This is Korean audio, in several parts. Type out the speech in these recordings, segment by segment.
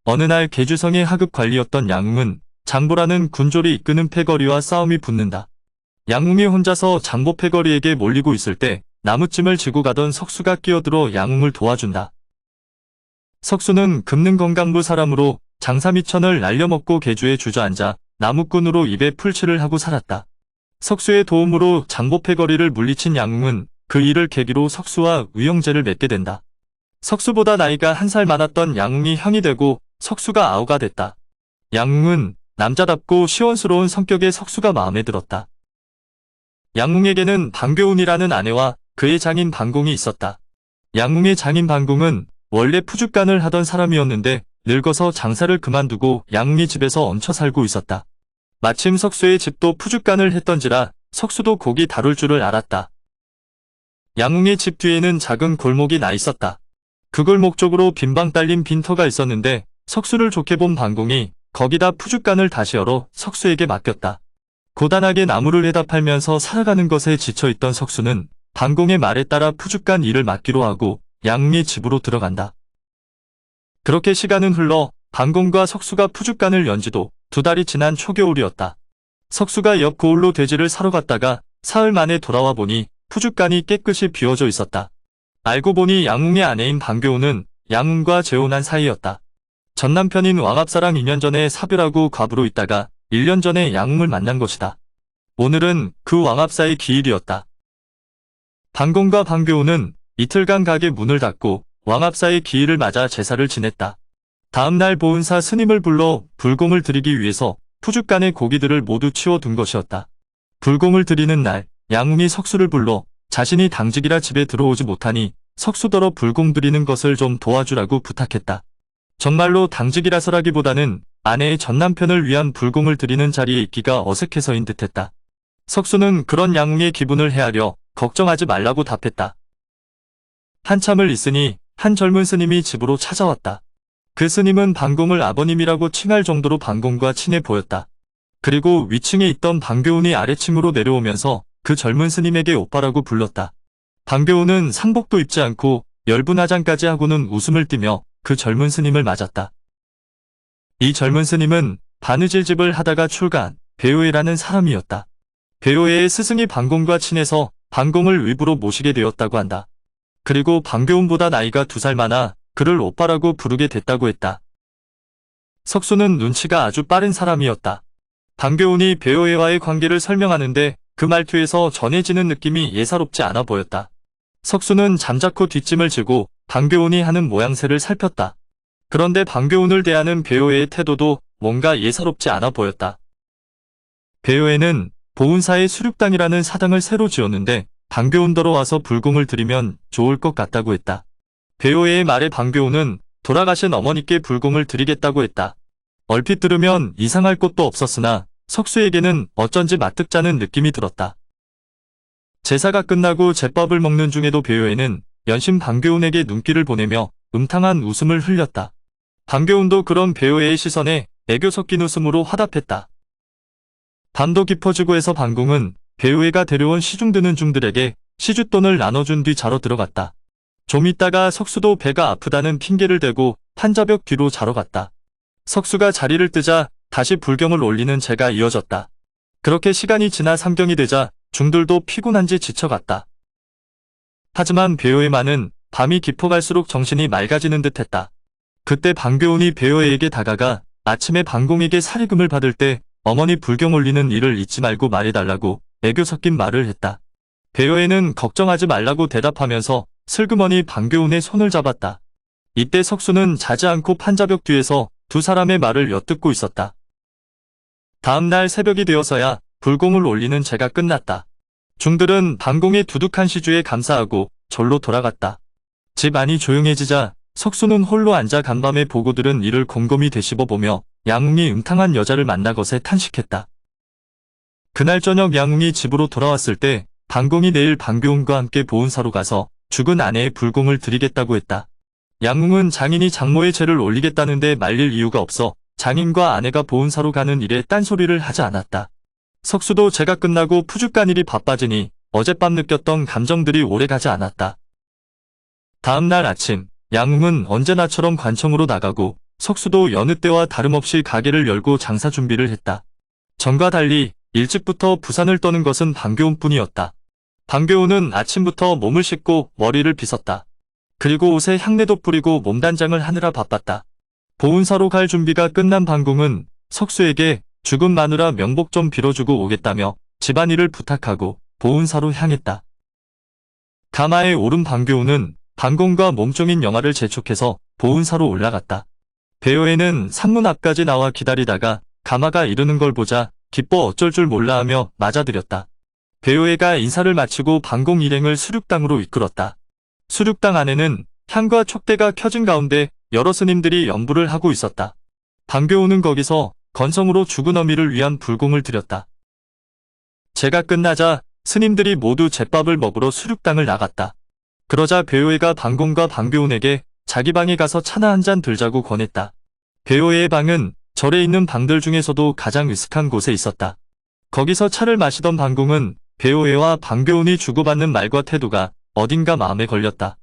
어느 날 계주성의 하급 관리였던 양웅은 장보라는 군졸이 이끄는 패거리와 싸움이 붙는다. 양웅이 혼자서 장보 패거리에게 몰리고 있을 때 나무찜을 지고 가던 석수가 끼어들어 양웅을 도와준다. 석수는 금능건강부 사람으로 장사미천을 날려먹고 계주에 주저앉아 나무꾼으로 입에 풀칠을 하고 살았다. 석수의 도움으로 장보 패거리를 물리친 양웅은 그 일을 계기로 석수와 의형제를 맺게 된다. 석수보다 나이가 1살 많았던 양웅이 형이 되고 석수가 아우가 됐다. 양웅은 남자답고 시원스러운 성격의 석수가 마음에 들었다. 양웅에게는 방교운이라는 아내와 그의 장인 방공이 있었다. 양웅의 장인 방공은 원래 푸줏간을 하던 사람이었는데 늙어서 장사를 그만두고 양웅이 집에서 얹혀 살고 있었다. 마침 석수의 집도 푸줏간을 했던지라 석수도 고기 다룰 줄을 알았다. 양웅의 집 뒤에는 작은 골목이 나 있었다. 그 골목 쪽으로 빈방 딸린 빈터가 있었는데 석수를 좋게 본 방공이 거기다 푸줏간을 다시 열어 석수에게 맡겼다. 고단하게 나무를 해다 팔면서 살아가는 것에 지쳐있던 석수는 방공의 말에 따라 푸줏간 일을 맡기로 하고 양웅의 집으로 들어간다. 그렇게 시간은 흘러 방공과 석수가 푸줏간을 연 지도 2달이 지난 초겨울이었다. 석수가 옆 고을로 돼지를 사러 갔다가 사흘 만에 돌아와 보니 푸줏간이 깨끗이 비워져 있었다. 알고 보니 양웅의 아내인 방교운은 양웅과 재혼한 사이였다. 전 남편인 왕합사랑 2년 전에 사별하고 과부로 있다가 1년 전에 양웅을 만난 것이다. 오늘은 그 왕합사의 기일이었다. 방공과 방교운은 이틀간 가게 문을 닫고 왕합사의 기일을 맞아 제사를 지냈다. 다음날 보은사 스님을 불러 불공을 드리기 위해서 푸줏간의 고기들을 모두 치워둔 것이었다. 불공을 드리는 날 양웅이 석수를 불러 자신이 당직이라 집에 들어오지 못하니 석수더러 불공 드리는 것을 좀 도와주라고 부탁했다. 정말로 당직이라서라기보다는 아내의 전남편을 위한 불공을 드리는 자리에 있기가 어색해서인 듯했다. 석수는 그런 양웅의 기분을 헤아려 걱정하지 말라고 답했다. 한참을 있으니 한 젊은 스님이 집으로 찾아왔다. 그 스님은 방공을 아버님이라고 칭할 정도로 방공과 친해 보였다. 그리고 위층에 있던 방교운이 아래층으로 내려오면서 그 젊은 스님에게 오빠라고 불렀다. 방교운은 상복도 입지 않고 열분화장까지 하고는 웃음을 띠며 그 젊은 스님을 맞았다. 이 젊은 스님은 바느질집을 하다가 출가한 배우애라는 사람이었다. 배우애의 스승이 방공과 친해서 방공을 의부로 모시게 되었다고 한다. 그리고 방교운보다 나이가 2살 많아 그를 오빠라고 부르게 됐다고 했다. 석수는 눈치가 아주 빠른 사람이었다. 방교운이 배우애와의 관계를 설명하는데 그 말투에서 전해지는 느낌이 예사롭지 않아 보였다. 석수는 잠자코 뒷짐을 지고 방교운이 하는 모양새를 살폈다. 그런데 방교운을 대하는 배우애의 태도도 뭔가 예사롭지 않아 보였다. 배우애는 보은사의 수륙당이라는 사당을 새로 지었는데 방교운더러 와서 불공을 드리면 좋을 것 같다고 했다. 배우애의 말에 방교운은 돌아가신 어머니께 불공을 드리겠다고 했다. 얼핏 들으면 이상할 것도 없었으나 석수에게는 어쩐지 마뜩자는 느낌이 들었다. 제사가 끝나고 제밥을 먹는 중에도 배우애는 연신 방교운에게 눈길을 보내며 음탕한 웃음을 흘렸다. 방교운도 그런 배우애의 시선에 애교 섞인 웃음으로 화답했다. 밤도 깊어지고 해서 방공은 배우애가 데려온 시중 드는 중들에게 시주돈을 나눠준 뒤 자러 들어갔다. 좀 있다가 석수도 배가 아프다는 핑계를 대고 판자벽 뒤로 자러 갔다. 석수가 자리를 뜨자 다시 불경을 올리는 제가 이어졌다. 그렇게 시간이 지나 삼경이 되자 중들도 피곤한지 지쳐갔다. 하지만 배우애만은 밤이 깊어갈수록 정신이 맑아지는 듯했다. 그때 방교운이 배우애에게 다가가 아침에 방공에게 사리금을 받을 때 어머니 불경 올리는 일을 잊지 말고 말해달라고 애교 섞인 말을 했다. 배우애는 걱정하지 말라고 대답하면서 슬그머니 방교운의 손을 잡았다. 이때 석수는 자지 않고 판자벽 뒤에서 두 사람의 말을 엿듣고 있었다. 다음날 새벽이 되어서야 불공을 올리는 제가 끝났다. 중들은 방공의 두둑한 시주에 감사하고 절로 돌아갔다. 집 안이 조용해지자 석수는 홀로 앉아 간밤에 보고 들은 일을 곰곰이 되씹어보며 양웅이 음탕한 여자를 만나 것에 탄식했다. 그날 저녁 양웅이 집으로 돌아왔을 때 방공이 내일 방교운과 함께 보은사로 가서 죽은 아내의 불공을 드리겠다고 했다. 양웅은 장인이 장모의 죄를 올리겠다는데 말릴 이유가 없어 장인과 아내가 보은사로 가는 일에 딴소리를 하지 않았다. 석수도 제가 끝나고 푸줏간 일이 바빠지니 어젯밤 느꼈던 감정들이 오래가지 않았다. 다음날 아침 양웅은 언제나처럼 관청으로 나가고 석수도 여느 때와 다름없이 가게를 열고 장사 준비를 했다. 전과 달리 일찍부터 부산을 떠는 것은 방교훈뿐이었다. 방교훈은 아침부터 몸을 씻고 머리를 빗었다. 그리고 옷에 향내도 뿌리고 몸단장을 하느라 바빴다. 보훈사로 갈 준비가 끝난 방공은 석수에게 죽은 마누라 명복 좀 빌어주고 오겠다며 집안일을 부탁하고 보훈사로 향했다. 가마에 오른 방교훈은 방공과 몸종인 영아를 재촉해서 보훈사로 올라갔다. 배호에는 산문 앞까지 나와 기다리다가 가마가 이르는 걸 보자 기뻐 어쩔 줄 몰라 하며 맞아들였다. 배호에가 인사를 마치고 방공 일행을 수륙당으로 이끌었다. 수륙당 안에는 향과 촉대가 켜진 가운데 여러 스님들이 연부를 하고 있었다. 방교훈은 거기서 건성으로 죽은 어미를 위한 불공을 드렸다. 제가 끝나자 스님들이 모두 제밥을 먹으러 수륙당을 나갔다. 그러자 배호에가 방공과 방교훈에게 자기 방에 가서 차나 한 잔 들자고 권했다. 배호의 방은 절에 있는 방들 중에서도 가장 으슥한 곳에 있었다. 거기서 차를 마시던 방공은 배호회와 방교훈이 주고받는 말과 태도가 어딘가 마음에 걸렸다.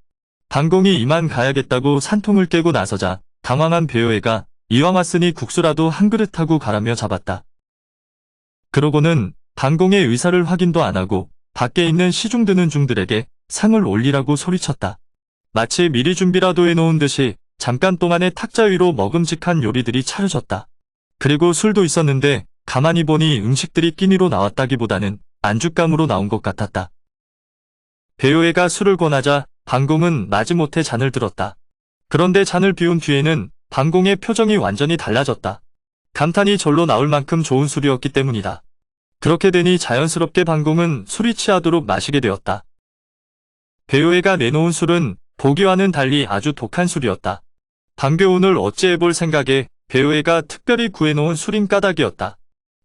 방공이 이만 가야겠다고 산통을 깨고 나서자 당황한 배호회가 이왕 왔으니 국수라도 한 그릇 하고 가라며 잡았다. 그러고는 방공의 의사를 확인도 안 하고 밖에 있는 시중 드는 중들에게 상을 올리라고 소리쳤다. 마치 미리 준비라도 해놓은 듯이 잠깐 동안에 탁자 위로 먹음직한 요리들이 차려졌다. 그리고 술도 있었는데 가만히 보니 음식들이 끼니로 나왔다기보다는 안주감으로 나온 것 같았다. 배호회가 술을 권하자 방공은 마지못해 잔을 들었다. 그런데 잔을 비운 뒤에는 방공의 표정이 완전히 달라졌다. 감탄이 절로 나올 만큼 좋은 술이었기 때문이다. 그렇게 되니 자연스럽게 방공은 술이 취하도록 마시게 되었다. 배호회가 내놓은 술은 보기와는 달리 아주 독한 술이었다. 방교훈을 어찌해볼 생각에 배호회가 특별히 구해놓은 술인 까닭이었다.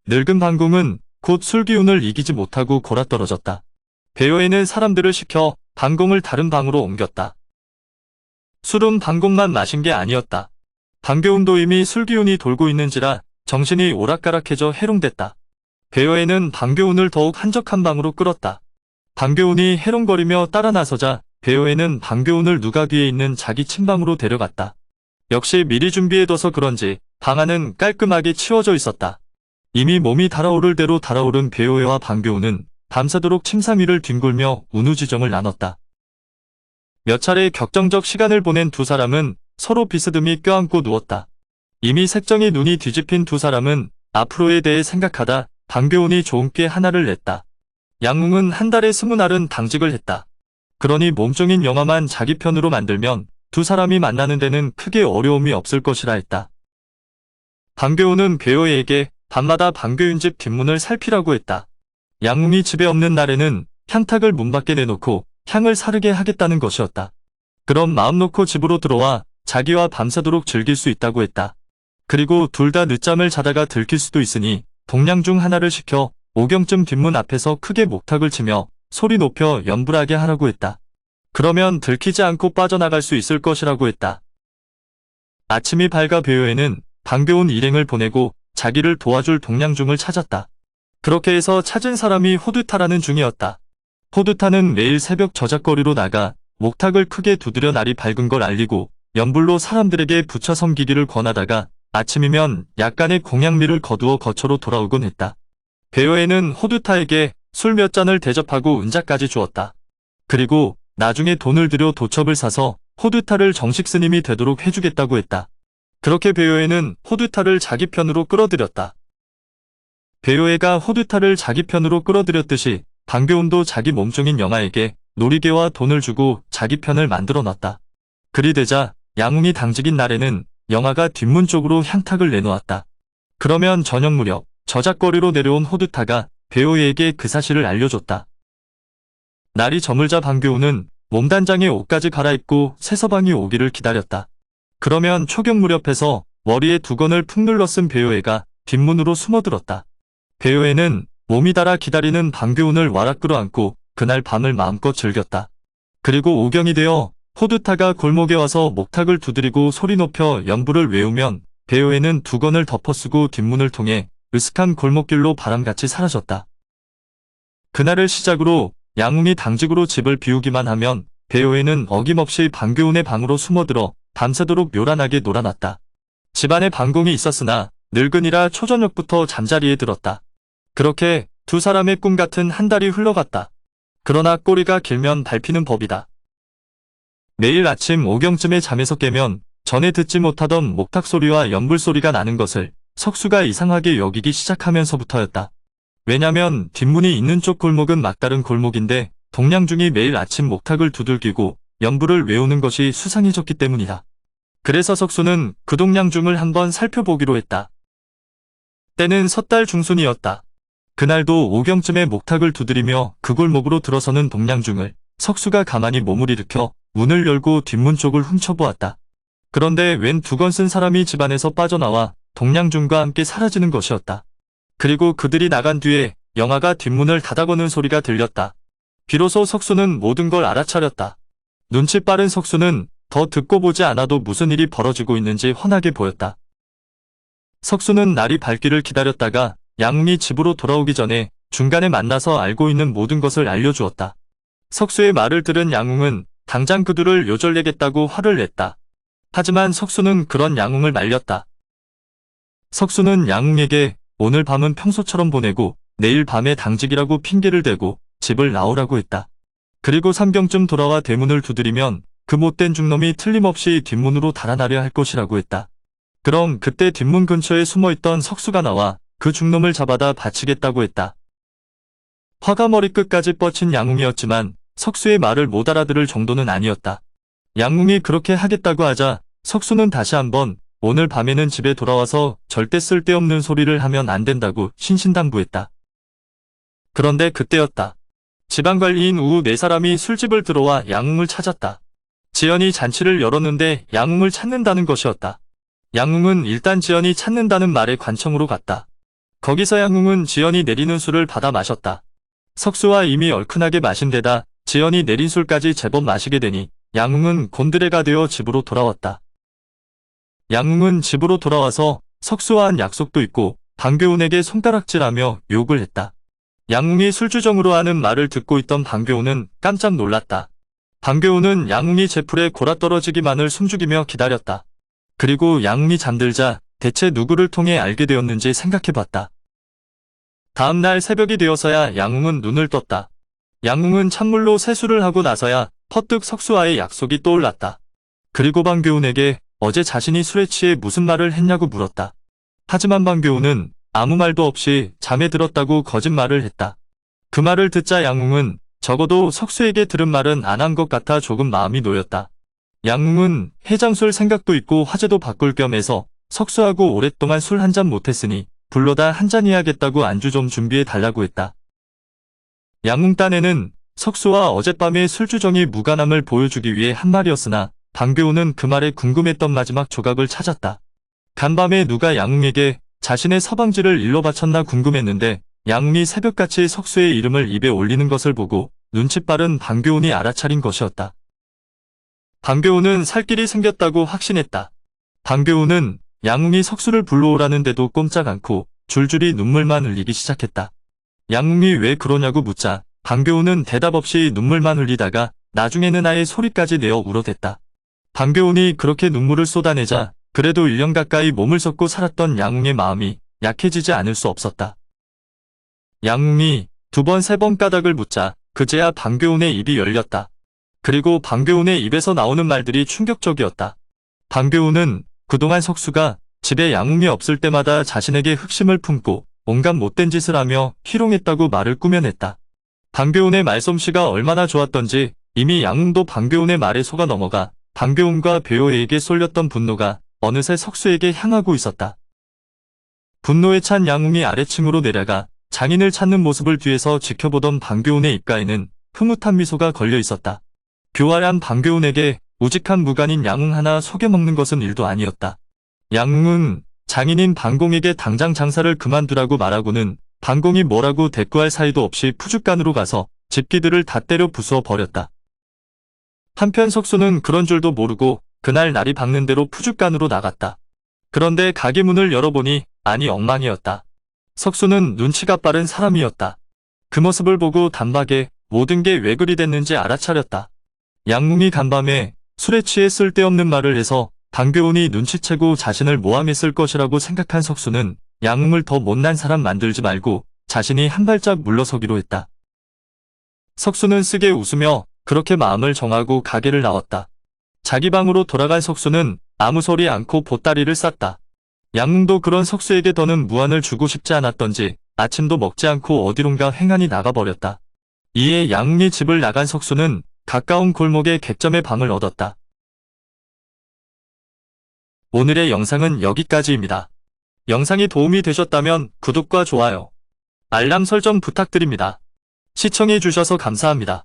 늙은 방공은 곧 술기운을 이기지 못하고 골아떨어졌다. 배호회는 사람들을 시켜 방공을 다른 방으로 옮겼다. 술은 방공만 마신 게 아니었다. 방교훈도 이미 술기운이 돌고 있는지라 정신이 오락가락해져 해롱됐다. 배호회는 방교훈을 더욱 한적한 방으로 끌었다. 방교훈이 해롱거리며 따라 나서자 배호회는 방교훈을 누각위에 있는 자기 침방으로 데려갔다. 역시 미리 준비해둬서 그런지 방 안은 깔끔하게 치워져 있었다. 이미 몸이 달아오를 대로 달아오른 배호회와 방교훈은 밤새도록 침상 위를 뒹굴며 운우지정을 나눴다. 몇 차례 격정적 시간을 보낸 두 사람은 서로 비스듬히 껴안고 누웠다. 이미 색정이 눈이 뒤집힌 두 사람은 앞으로에 대해 생각하다 방교훈이 좋은 꾀 하나를 냈다. 양웅은 한 달에 20알은 당직을 했다. 그러니 몸종인 영아만 자기 편으로 만들면 두 사람이 만나는 데는 크게 어려움이 없을 것이라 했다. 방교훈은 배호에게 밤마다 방교윤 집 뒷문을 살피라고 했다. 양웅이 집에 없는 날에는 향탁을 문 밖에 내놓고 향을 사르게 하겠다는 것이었다. 그럼 마음 놓고 집으로 들어와 자기와 밤새도록 즐길 수 있다고 했다. 그리고 둘 다 늦잠을 자다가 들킬 수도 있으니 동량 중 하나를 시켜 오경쯤 뒷문 앞에서 크게 목탁을 치며 소리 높여 연불하게 하라고 했다. 그러면 들키지 않고 빠져나갈 수 있을 것이라고 했다. 아침이 밝아 배호에는 방교훈 일행을 보내고 자기를 도와줄 동량중을 찾았다. 그렇게 해서 찾은 사람이 호두타라는 중이었다. 호두타는 매일 새벽 저작거리로 나가 목탁을 크게 두드려 날이 밝은 걸 알리고 연불로 사람들에게 부처 섬기기를 권하다가 아침이면 약간의 공양미를 거두어 거처로 돌아오곤 했다. 배호에는 호두타에게 술 몇 잔을 대접하고 은자까지 주었다. 그리고 나중에 돈을 들여 도첩을 사서 호두타를 정식 스님이 되도록 해주겠다고 했다. 그렇게 배호에는 호두타를 자기 편으로 끌어들였다. 배호에가 호두타를 자기 편으로 끌어들였듯이 방교훈도 자기 몸종인 영아에게 놀이개와 돈을 주고 자기 편을 만들어 놨다. 그리 되자 양웅이 당직인 날에는 영아가 뒷문 쪽으로 향탁을 내놓았다. 그러면 저녁 무렵 저작거리로 내려온 호두타가 배호에게 그 사실을 알려줬다. 날이 저물자 방교훈은 몸단장의 옷까지 갈아입고 새서방이 오기를 기다렸다. 그러면 초경 무렵에서 머리에 두건을 푹 눌러 쓴 배호애가 뒷문으로 숨어들었다. 배호애는 몸이 달아 기다리는 방교훈을 와락 끌어안고 그날 밤을 마음껏 즐겼다. 그리고 오경이 되어 호두타가 골목에 와서 목탁을 두드리고 소리 높여 연부를 외우면 배호애는 두건을 덮어쓰고 뒷문을 통해 으슥한 골목길로 바람같이 사라졌다. 그날을 시작으로 양웅이 당직으로 집을 비우기만 하면 배호애는 어김없이 방교훈의 방으로 숨어들어 밤새도록 요란하게 놀아났다. 집안에 방공이 있었으나 늙은이라 초저녁부터 잠자리에 들었다. 그렇게 두 사람의 꿈 같은 한 달이 흘러갔다. 그러나 꼬리가 길면 밟히는 법이다. 매일 아침 5경쯤에 잠에서 깨면 전에 듣지 못하던 목탁 소리와 연불 소리가 나는 것을 석수가 이상하게 여기기 시작하면서부터였다. 왜냐면 뒷문이 있는 쪽 골목은 막다른 골목인데 동량중이 매일 아침 목탁을 두들기고 연불을 외우는 것이 수상해졌기 때문이다. 그래서 석수는 그 동량중을 한번 살펴보기로 했다. 때는 섣달 중순이었다. 그날도 5경쯤에 목탁을 두드리며 그 골목으로 들어서는 동량중을 석수가 가만히 몸을 일으켜 문을 열고 뒷문 쪽을 훔쳐보았다. 그런데 웬 두건 쓴 사람이 집안에서 빠져나와 동량중과 함께 사라지는 것이었다. 그리고 그들이 나간 뒤에 영아가 뒷문을 닫아거는 소리가 들렸다. 비로소 석수는 모든 걸 알아차렸다. 눈치 빠른 석수는 더 듣고 보지 않아도 무슨 일이 벌어지고 있는지 훤하게 보였다. 석수는 날이 밝기를 기다렸다가 양웅이 집으로 돌아오기 전에 중간에 만나서 알고 있는 모든 것을 알려주었다. 석수의 말을 들은 양웅은 당장 그들을 요절내겠다고 화를 냈다. 하지만 석수는 그런 양웅을 말렸다. 석수는 양웅에게 오늘 밤은 평소처럼 보내고 내일 밤에 당직이라고 핑계를 대고 집을 나오라고 했다. 그리고 3경쯤 돌아와 대문을 두드리면 그 못된 중놈이 틀림없이 뒷문으로 달아나려 할 것이라고 했다. 그럼 그때 뒷문 근처에 숨어있던 석수가 나와 그 중놈을 잡아다 바치겠다고 했다. 화가 머리끝까지 뻗친 양웅이었지만 석수의 말을 못 알아들을 정도는 아니었다. 양웅이 그렇게 하겠다고 하자 석수는 다시 한번 오늘 밤에는 집에 돌아와서 절대 쓸데없는 소리를 하면 안 된다고 신신당부했다. 그런데 그때였다. 지방관리인 우후 4사람이 술집을 들어와 양웅을 찾았다. 지연이 잔치를 열었는데 양웅을 찾는다는 것이었다. 양웅은 일단 지연이 찾는다는 말에 관청으로 갔다. 거기서 양웅은 지연이 내리는 술을 받아 마셨다. 석수와 이미 얼큰하게 마신 데다 지연이 내린 술까지 제법 마시게 되니 양웅은 곤드레가 되어 집으로 돌아왔다. 양웅은 집으로 돌아와서 석수와 한 약속도 있고 방교훈에게 손가락질하며 욕을 했다. 양웅이 술주정으로 하는 말을 듣고 있던 방교훈은 깜짝 놀랐다. 방교훈은 양웅이 제풀에 골아떨어지기만을 숨죽이며 기다렸다. 그리고 양웅이 잠들자 대체 누구를 통해 알게 되었는지 생각해봤다. 다음날 새벽이 되어서야 양웅은 눈을 떴다. 양웅은 찬물로 세수를 하고 나서야 퍼뜩 석수와의 약속이 떠올랐다. 그리고 방교훈에게 어제 자신이 술에 취해 무슨 말을 했냐고 물었다. 하지만 방교훈은 아무 말도 없이 잠에 들었다고 거짓말을 했다. 그 말을 듣자 양웅은 적어도 석수에게 들은 말은 안 한 것 같아 조금 마음이 놓였다. 양웅은 해장술 생각도 있고 화제도 바꿀 겸 해서 석수하고 오랫동안 술 한 잔 못했으니 불러다 한 잔 해야겠다고 안주 좀 준비해 달라고 했다. 양웅 딴에는 석수와 어젯밤의 술주정이 무관함을 보여주기 위해 한 말이었으나 방교훈은 그 말에 궁금했던 마지막 조각을 찾았다. 간밤에 누가 양웅에게 자신의 서방지를 일러 바쳤나 궁금했는데 양웅이 새벽같이 석수의 이름을 입에 올리는 것을 보고 눈치 빠른 방교훈이 알아차린 것이었다. 방교훈은 살 길이 생겼다고 확신했다. 방교훈은 양웅이 석수를 불러오라는데도 꼼짝 않고 줄줄이 눈물만 흘리기 시작했다. 양웅이 왜 그러냐고 묻자 방교훈은 대답 없이 눈물만 흘리다가 나중에는 아예 소리까지 내어 울어댔다. 방교훈이 그렇게 눈물을 쏟아내자 그래도 1년 가까이 몸을 섞고 살았던 양웅의 마음이 약해지지 않을 수 없었다. 양웅이 2번 3번 까닭을 묻자 그제야 방교훈의 입이 열렸다. 그리고 방교훈의 입에서 나오는 말들이 충격적이었다. 방교훈은 그동안 석수가 집에 양웅이 없을 때마다 자신에게 흑심을 품고 온갖 못된 짓을 하며 희롱했다고 말을 꾸며냈다. 방교훈의 말솜씨가 얼마나 좋았던지 이미 양웅도 방교훈의 말에 속아 넘어가 방교훈과 배우에게 쏠렸던 분노가 어느새 석수에게 향하고 있었다. 분노에 찬 양웅이 아래층으로 내려가 장인을 찾는 모습을 뒤에서 지켜보던 방교훈의 입가에는 흐뭇한 미소가 걸려 있었다. 교활한 방교훈에게 우직한 무관인 양웅 하나 속여먹는 것은 일도 아니었다. 양웅은 장인인 방공에게 당장 장사를 그만두라고 말하고는 방공이 뭐라고 대꾸할 사이도 없이 푸죽간으로 가서 집기들을 다 때려 부수어 버렸다. 한편 석수는 그런 줄도 모르고 그날 날이 밝는 대로 푸죽간으로 나갔다. 그런데 가게 문을 열어보니 아니 엉망이었다. 석수는 눈치가 빠른 사람이었다. 그 모습을 보고 단박에 모든 게 왜 그리 됐는지 알아차렸다. 양웅이 간밤에 술에 취해 쓸데없는 말을 해서 강교훈이 눈치채고 자신을 모함했을 것이라고 생각한 석수는 양웅을 더 못난 사람 만들지 말고 자신이 한 발짝 물러서기로 했다. 석수는 쓰게 웃으며 그렇게 마음을 정하고 가게를 나왔다. 자기 방으로 돌아간 석수는 아무 소리 않고 보따리를 쌌다. 양웅도 그런 석수에게 더는 무안을 주고 싶지 않았던지 아침도 먹지 않고 어디론가 횡하니 나가버렸다. 이에 양웅이 집을 나간 석수는 가까운 골목의 객점에 방을 얻었다. 오늘의 영상은 여기까지입니다. 영상이 도움이 되셨다면 구독과 좋아요, 알람 설정 부탁드립니다. 시청해주셔서 감사합니다.